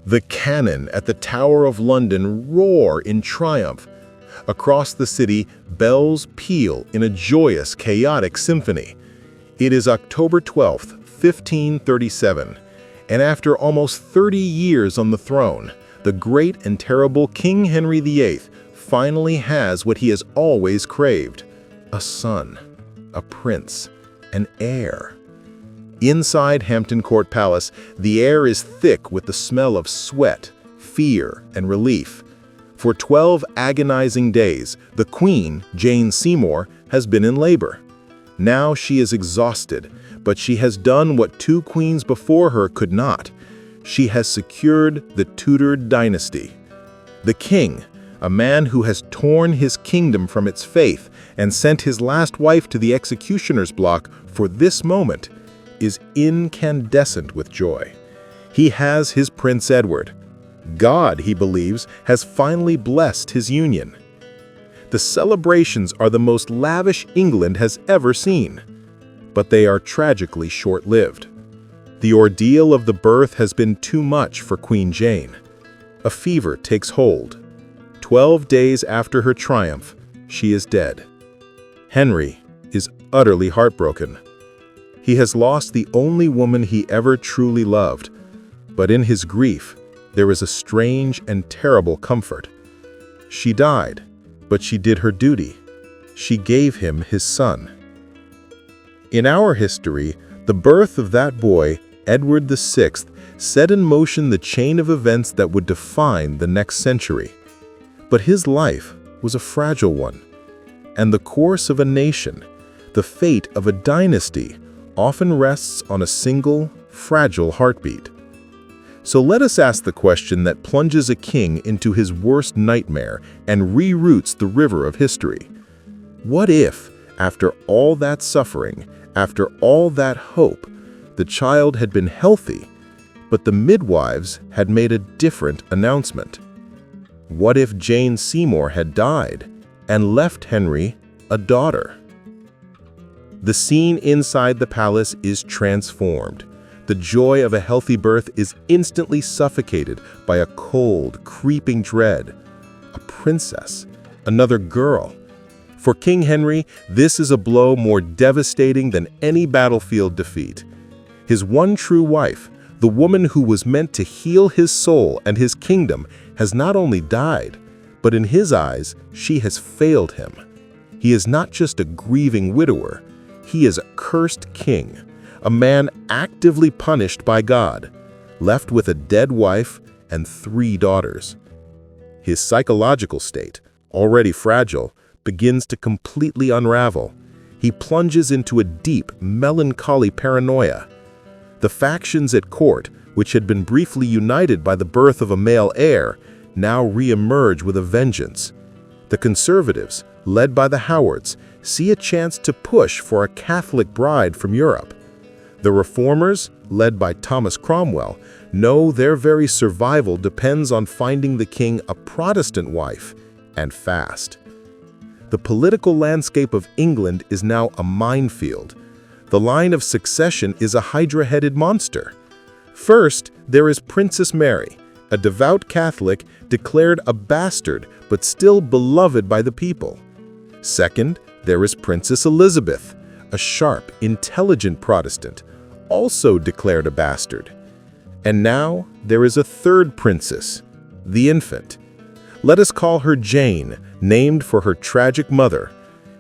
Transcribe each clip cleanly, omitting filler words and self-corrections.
The cannon at the Tower of London roar in triumph. Across the city, bells peal in a joyous, chaotic symphony. It is October 12th, 1537, and after almost 30 years on the throne, the great and terrible King Henry VIII finally has what he has always craved: a son, a prince, an heir. Inside Hampton Court Palace, the air is thick with the smell of sweat, fear, and relief. For 12 agonizing days, the Queen, Jane Seymour, has been in labor. Now she is exhausted, but she has done what 2 queens before her could not. She has secured the Tudor dynasty. The king, a man who has torn his kingdom from its faith and sent his last wife to the executioner's block for this moment, is incandescent with joy. He has his Prince Edward. God, he believes, has finally blessed his union. The celebrations are the most lavish England has ever seen, but they are tragically short-lived. The ordeal of the birth has been too much for Queen Jane. A fever takes hold. 12 days after her triumph, she is dead. Henry is utterly heartbroken. He has lost the only woman he ever truly loved, but in his grief, there is a strange and terrible comfort. She died, but she did her duty. She gave him his son. In our history, the birth of that boy, Edward VI, set in motion the chain of events that would define the next century. But his life was a fragile one, and the course of a nation, the fate of a dynasty, often rests on a single, fragile heartbeat. So let us ask the question that plunges a king into his worst nightmare and reroutes the river of history. What if, after all that suffering, after all that hope, the child had been healthy, but the midwives had made a different announcement? What if Jane Seymour had died and left Henry a daughter? The scene inside the palace is transformed. The joy of a healthy birth is instantly suffocated by a cold, creeping dread. A princess, another girl. For King Henry, this is a blow more devastating than any battlefield defeat. His one true wife, the woman who was meant to heal his soul and his kingdom, has not only died, but in his eyes, she has failed him. He is not just a grieving widower, he is a cursed king, a man actively punished by God, left with a dead wife and 3 daughters. His psychological state, already fragile, begins to completely unravel. He plunges into a deep, melancholy paranoia. The factions at court, which had been briefly united by the birth of a male heir, now re-emerge with a vengeance. The conservatives, led by the Howards, see a chance to push for a Catholic bride from Europe. The reformers, led by Thomas Cromwell, know their very survival depends on finding the king a Protestant wife, and fast. The political landscape of England is now a minefield. The line of succession is a hydra-headed monster. First, there is Princess Mary, a devout Catholic declared a bastard but still beloved by the people. Second, there is Princess Elizabeth, a sharp, intelligent Protestant, also declared a bastard. And now there is a third princess, the infant. Let us call her Jane, named for her tragic mother.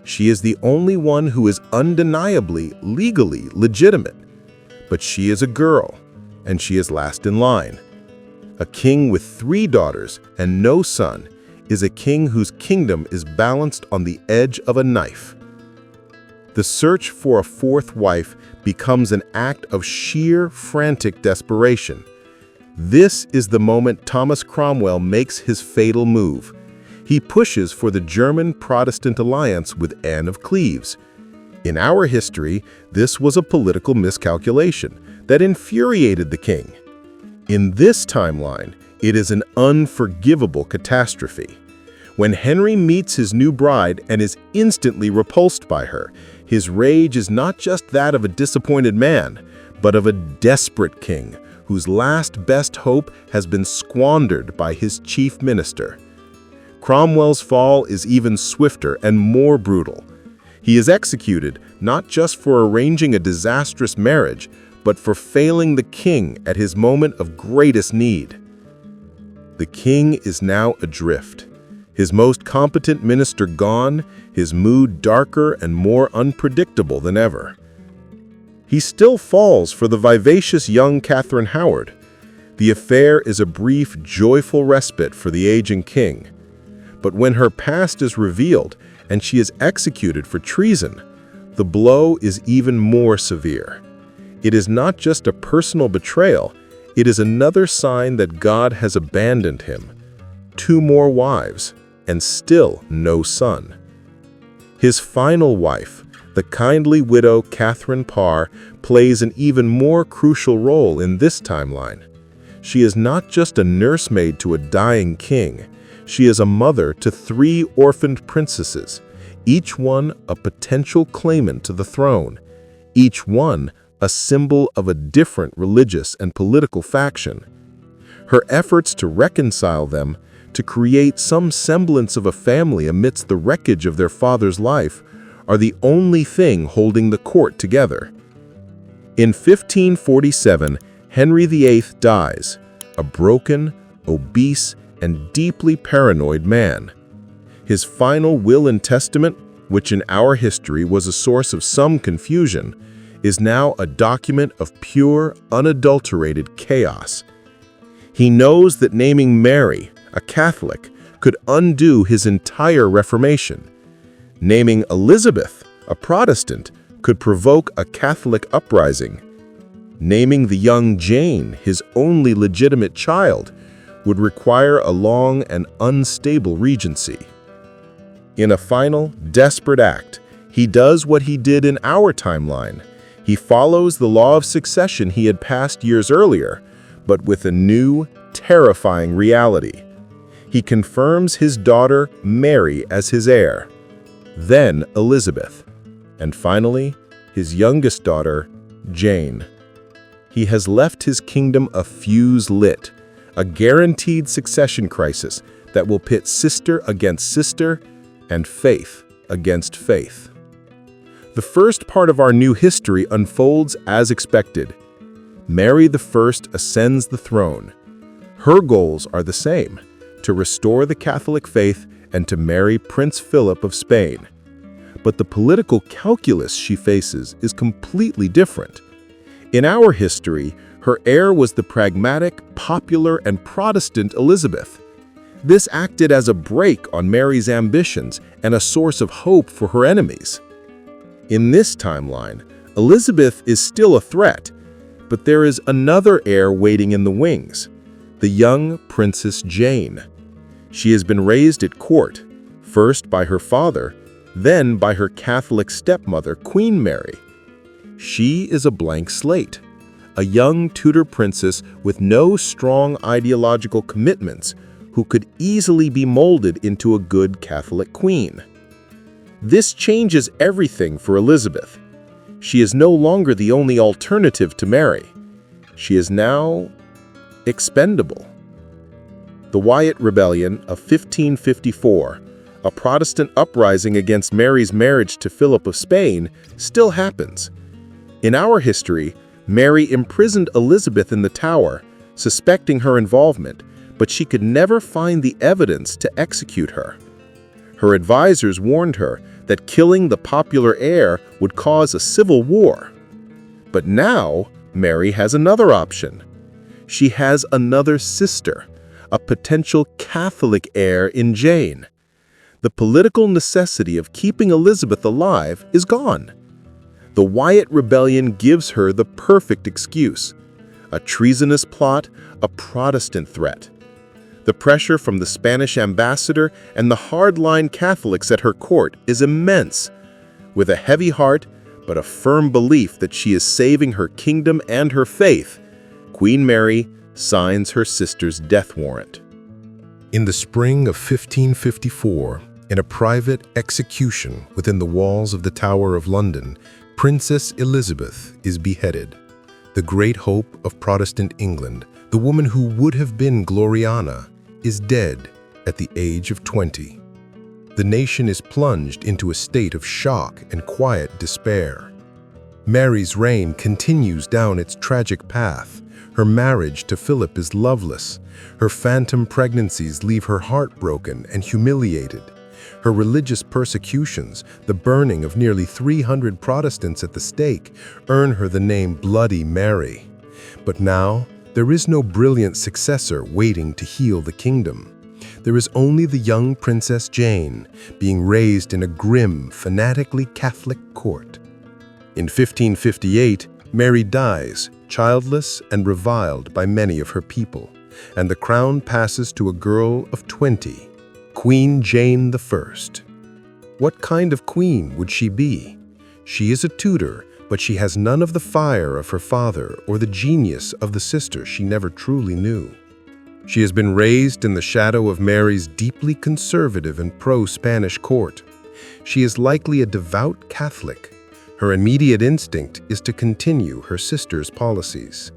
She is the only one who is undeniably, legally legitimate. But she is a girl, and she is last in line. A king with 3 daughters and no son is a king whose kingdom is balanced on the edge of a knife. The search for a 4th wife becomes an act of sheer, frantic desperation. This is the moment Thomas Cromwell makes his fatal move. He pushes for the German Protestant alliance with Anne of Cleves. In our history, this was a political miscalculation that infuriated the king. In this timeline, it is an unforgivable catastrophe. When Henry meets his new bride and is instantly repulsed by her, his rage is not just that of a disappointed man, but of a desperate king whose last best hope has been squandered by his chief minister. Cromwell's fall is even swifter and more brutal. He is executed not just for arranging a disastrous marriage, but for failing the king at his moment of greatest need. The king is now adrift. His most competent minister gone, his mood darker and more unpredictable than ever. He still falls for the vivacious young Catherine Howard. The affair is a brief, joyful respite for the aging king. But when her past is revealed and she is executed for treason, the blow is even more severe. It is not just a personal betrayal, it is another sign that God has abandoned him. 2 more wives, and still no son. His final wife, the kindly widow Catherine Parr, plays an even more crucial role in this timeline. She is not just a nursemaid to a dying king. She is a mother to 3 orphaned princesses, each one a potential claimant to the throne, each one a symbol of a different religious and political faction. Her efforts to reconcile them, to create some semblance of a family amidst the wreckage of their father's life, are the only thing holding the court together. In 1547, Henry VIII dies, a broken, obese, and deeply paranoid man. His final will and testament, which in our history was a source of some confusion, is now a document of pure, unadulterated chaos. He knows that naming Mary, a Catholic, could undo his entire Reformation. Naming Elizabeth, a Protestant, could provoke a Catholic uprising. Naming the young Jane, his only legitimate child, would require a long and unstable regency. In a final, desperate act, he does what he did in our timeline. He follows the law of succession he had passed years earlier, but with a new, terrifying reality. He confirms his daughter, Mary, as his heir, then Elizabeth, and finally, his youngest daughter, Jane. He has left his kingdom a fuse lit, a guaranteed succession crisis that will pit sister against sister and faith against faith. The first part of our new history unfolds as expected. Mary I ascends the throne. Her goals are the same: to restore the Catholic faith and to marry Prince Philip of Spain. But the political calculus she faces is completely different. In our history, her heir was the pragmatic, popular, and Protestant Elizabeth. This acted as a brake on Mary's ambitions and a source of hope for her enemies. In this timeline, Elizabeth is still a threat, but there is another heir waiting in the wings, the young Princess Jane. She has been raised at court, first by her father, then by her Catholic stepmother, Queen Mary. She is a blank slate, a young Tudor princess with no strong ideological commitments who could easily be molded into a good Catholic queen. This changes everything for Elizabeth. She is no longer the only alternative to Mary. She is now expendable. The Wyatt Rebellion of 1554, a Protestant uprising against Mary's marriage to Philip of Spain, still happens. In our history, Mary imprisoned Elizabeth in the Tower, suspecting her involvement, but she could never find the evidence to execute her. Her advisors warned her that killing the popular heir would cause a civil war. But now, Mary has another option. She has another sister, a potential Catholic heir in Jane. The political necessity of keeping Elizabeth alive is gone. The Wyatt Rebellion gives her the perfect excuse: a treasonous plot, a Protestant threat. The pressure from the Spanish ambassador and the hardline Catholics at her court is immense. With a heavy heart, but a firm belief that she is saving her kingdom and her faith, Queen Mary signs her sister's death warrant. In the spring of 1554, in a private execution within the walls of the Tower of London, Princess Elizabeth is beheaded. The great hope of Protestant England, the woman who would have been Gloriana, is dead at the age of 20. The nation is plunged into a state of shock and quiet despair. Mary's reign continues down its tragic path. Her marriage to Philip is loveless. Her phantom pregnancies leave her heartbroken and humiliated. Her religious persecutions, the burning of nearly 300 Protestants at the stake, earn her the name Bloody Mary. But now, there is no brilliant successor waiting to heal the kingdom. There is only the young Princess Jane, being raised in a grim, fanatically Catholic court. In 1558, Mary dies, childless and reviled by many of her people, and the crown passes to a girl of 20, Queen Jane I. What kind of queen would she be? She is a Tudor, but she has none of the fire of her father or the genius of the sister she never truly knew. She has been raised in the shadow of Mary's deeply conservative and pro-Spanish court. She is likely a devout Catholic. Her immediate instinct is to continue her sister's policies.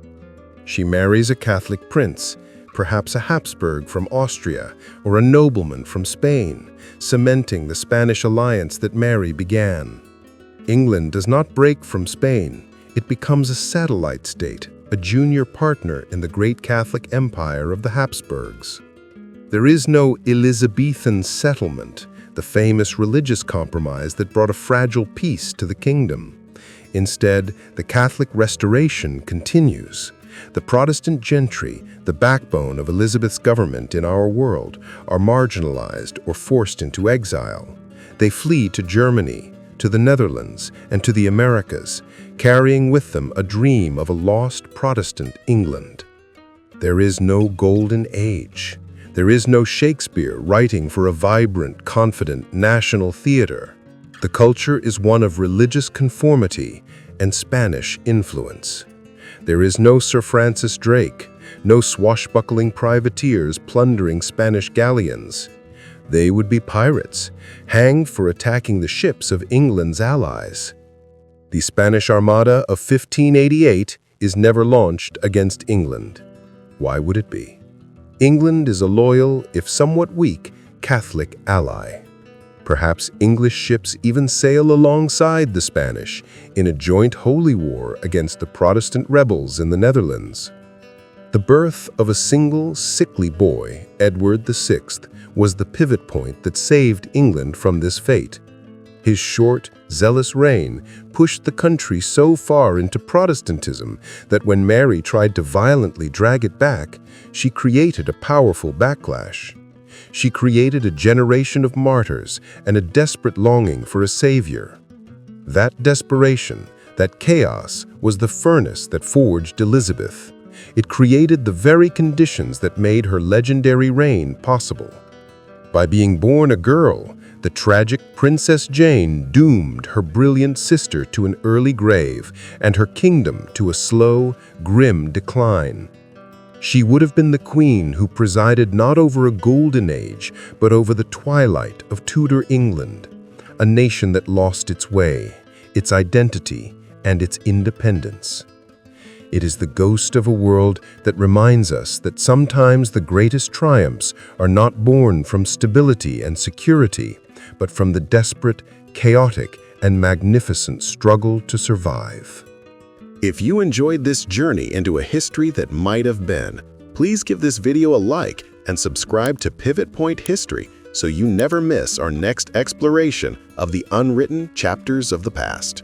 She marries a Catholic prince, perhaps a Habsburg from Austria or a nobleman from Spain, cementing the Spanish alliance that Mary began. England does not break from Spain. It becomes a satellite state, a junior partner in the great Catholic empire of the Habsburgs. There is no Elizabethan settlement, the famous religious compromise that brought a fragile peace to the kingdom. Instead, the Catholic Restoration continues. The Protestant gentry, the backbone of Elizabeth's government in our world, are marginalized or forced into exile. They flee to Germany, to the Netherlands, and to the Americas, carrying with them a dream of a lost Protestant England. There is no golden age. There is no Shakespeare writing for a vibrant, confident national theater. The culture is one of religious conformity and Spanish influence. There is no Sir Francis Drake, no swashbuckling privateers plundering Spanish galleons. They would be pirates, hanged for attacking the ships of England's allies. The Spanish Armada of 1588 is never launched against England. Why would it be? England is a loyal, if somewhat weak, Catholic ally. Perhaps English ships even sail alongside the Spanish in a joint holy war against the Protestant rebels in the Netherlands. The birth of a single, sickly boy, Edward VI, was the pivot point that saved England from this fate. His short, zealous reign pushed the country so far into Protestantism that when Mary tried to violently drag it back, she created a powerful backlash. She created a generation of martyrs and a desperate longing for a savior. That desperation, that chaos, was the furnace that forged Elizabeth. It created the very conditions that made her legendary reign possible. By being born a girl, the tragic Princess Jane doomed her brilliant sister to an early grave and her kingdom to a slow, grim decline. She would have been the queen who presided not over a golden age, but over the twilight of Tudor England, a nation that lost its way, its identity, and its independence. It is the ghost of a world that reminds us that sometimes the greatest triumphs are not born from stability and security, but from the desperate, chaotic, and magnificent struggle to survive. If you enjoyed this journey into a history that might have been, please give this video a like and subscribe to Pivot Point History so you never miss our next exploration of the unwritten chapters of the past.